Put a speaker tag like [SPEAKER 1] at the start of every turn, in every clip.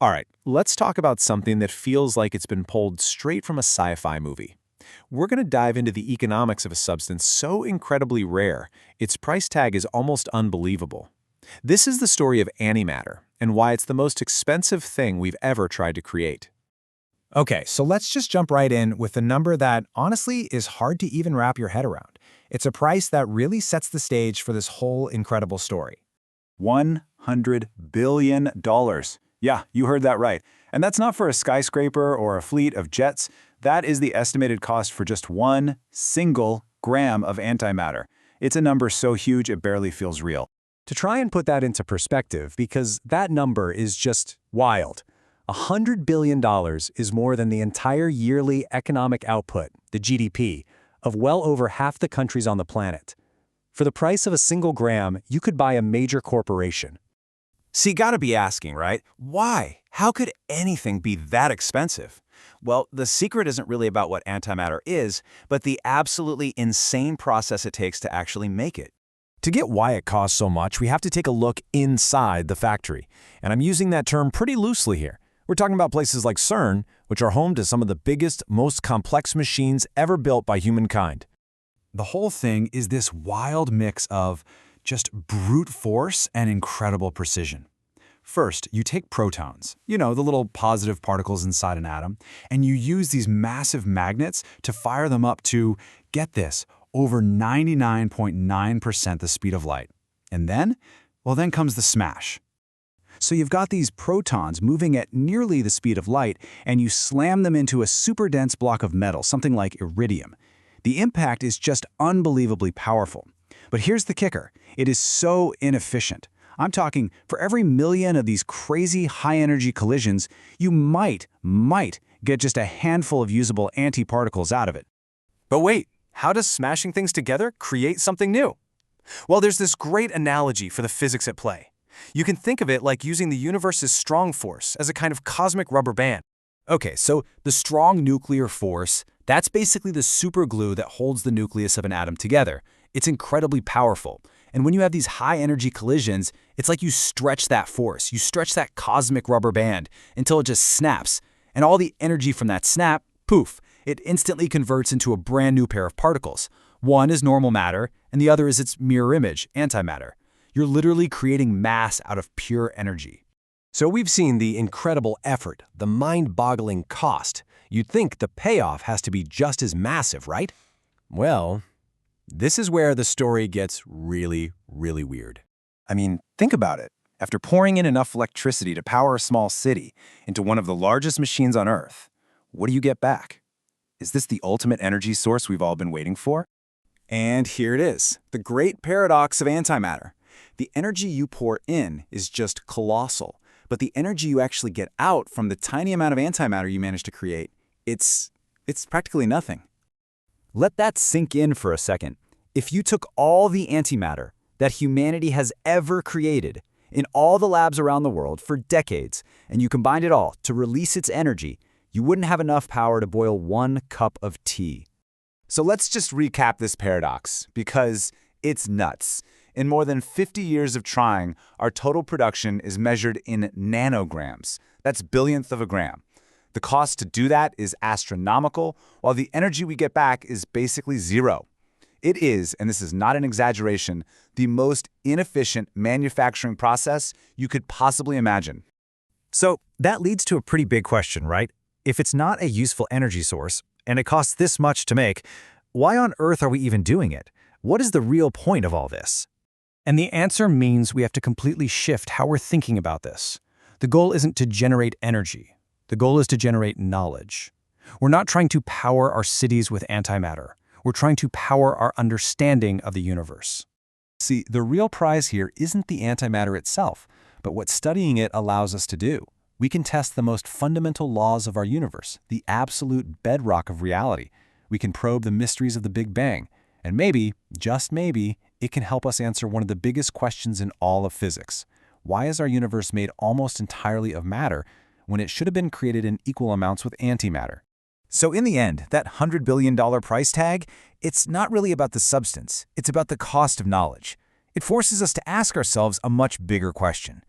[SPEAKER 1] All right, let's talk about something that feels like it's been pulled straight from a sci-fi movie. We're going to dive into the economics of a substance so incredibly rare, its price tag is almost unbelievable. This is the story of antimatter, and why it's the most expensive thing we've ever tried to create.
[SPEAKER 2] Okay, so let's just jump right in with a number that honestly is hard to even wrap your head around. It's a price that really sets the stage for this whole incredible story.
[SPEAKER 3] $100 billion. Yeah, you heard that right. And that's not for a skyscraper or a fleet of jets. That is the estimated cost for just one single gram of antimatter. It's a number so huge it barely feels real.
[SPEAKER 2] To try and put that into perspective, because that number is just wild. $100 billion is more than the entire yearly economic output, the GDP, of well over half the countries on the planet. For the price of a single gram, you could buy a major corporation.
[SPEAKER 1] So you gotta be asking, right? Why? How could anything be that expensive? Well, the secret isn't really about what antimatter is, but the absolutely insane process it takes to actually make it.
[SPEAKER 2] To get why it costs so much, we have to take a look inside the factory. And I'm using that term pretty loosely here. We're talking about places like CERN, which are home to some of the biggest, most complex machines ever built by humankind.
[SPEAKER 3] The whole thing is this wild mix of just brute force and incredible precision. First, you take protons, the little positive particles inside an atom, and you use these massive magnets to fire them up to, get this, over 99.9% the speed of light. And then comes the smash. So you've got these protons moving at nearly the speed of light, and you slam them into a super dense block of metal, something like iridium. The impact is just unbelievably powerful. But here's the kicker. It is so inefficient. I'm talking, for every million of these crazy high-energy collisions, you might get just a handful of usable antiparticles out of it.
[SPEAKER 1] But wait, how does smashing things together create something new? Well, there's this great analogy for the physics at play. You can think of it like using the universe's strong force as a kind of cosmic rubber band.
[SPEAKER 2] Okay, so the strong nuclear force, that's basically the superglue that holds the nucleus of an atom together. It's incredibly powerful. And when you have these high-energy collisions, it's like you stretch that force. You stretch that cosmic rubber band until it just snaps. And all the energy from that snap, poof, it instantly converts into a brand new pair of particles. One is normal matter, and the other is its mirror image, antimatter. You're literally creating mass out of pure energy.
[SPEAKER 4] So we've seen the incredible effort, the mind-boggling cost. You'd think the payoff has to be just as massive, right? Well, this is where the story gets really, really weird.
[SPEAKER 5] I mean, think about it. After pouring in enough electricity to power a small city into one of the largest machines on Earth, what do you get back? Is this the ultimate energy source we've all been waiting for?
[SPEAKER 3] And here it is, the great paradox of antimatter. The energy you pour in is just colossal, but the energy you actually get out from the tiny amount of antimatter you manage to create, it's practically nothing. Let that sink in for a second. If you took all the antimatter that humanity has ever created in all the labs around the world for decades, and you combined it all to release its energy, you wouldn't have enough power to boil 1 cup of tea.
[SPEAKER 6] So let's just recap this paradox, because it's nuts. In more than 50 years of trying, our total production is measured in nanograms. That's billionth of a gram. The cost to do that is astronomical, while the energy we get back is basically zero. It is, and this is not an exaggeration, the most inefficient manufacturing process you could possibly imagine.
[SPEAKER 2] So that leads to a pretty big question, right? If it's not a useful energy source, and it costs this much to make, why on earth are we even doing it? What is the real point of all this? And the answer means we have to completely shift how we're thinking about this. The goal isn't to generate energy. The goal is to generate knowledge. We're not trying to power our cities with antimatter. We're trying to power our understanding of the universe.
[SPEAKER 1] See, the real prize here isn't the antimatter itself, but what studying it allows us to do. We can test the most fundamental laws of our universe, the absolute bedrock of reality. We can probe the mysteries of the Big Bang, and maybe, just maybe, it can help us answer one of the biggest questions in all of physics. Why is our universe made almost entirely of matter when it should have been created in equal amounts with antimatter?
[SPEAKER 5] So in the end, that $100 billion price tag, it's not really about the substance. It's about the cost of knowledge. It forces us to ask ourselves a much bigger question.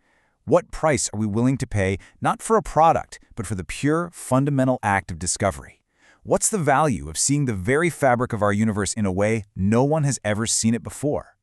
[SPEAKER 2] What price are we willing to pay, not for a product, but for the pure, fundamental act of discovery? What's the value of seeing the very fabric of our universe in a way no one has ever seen it before?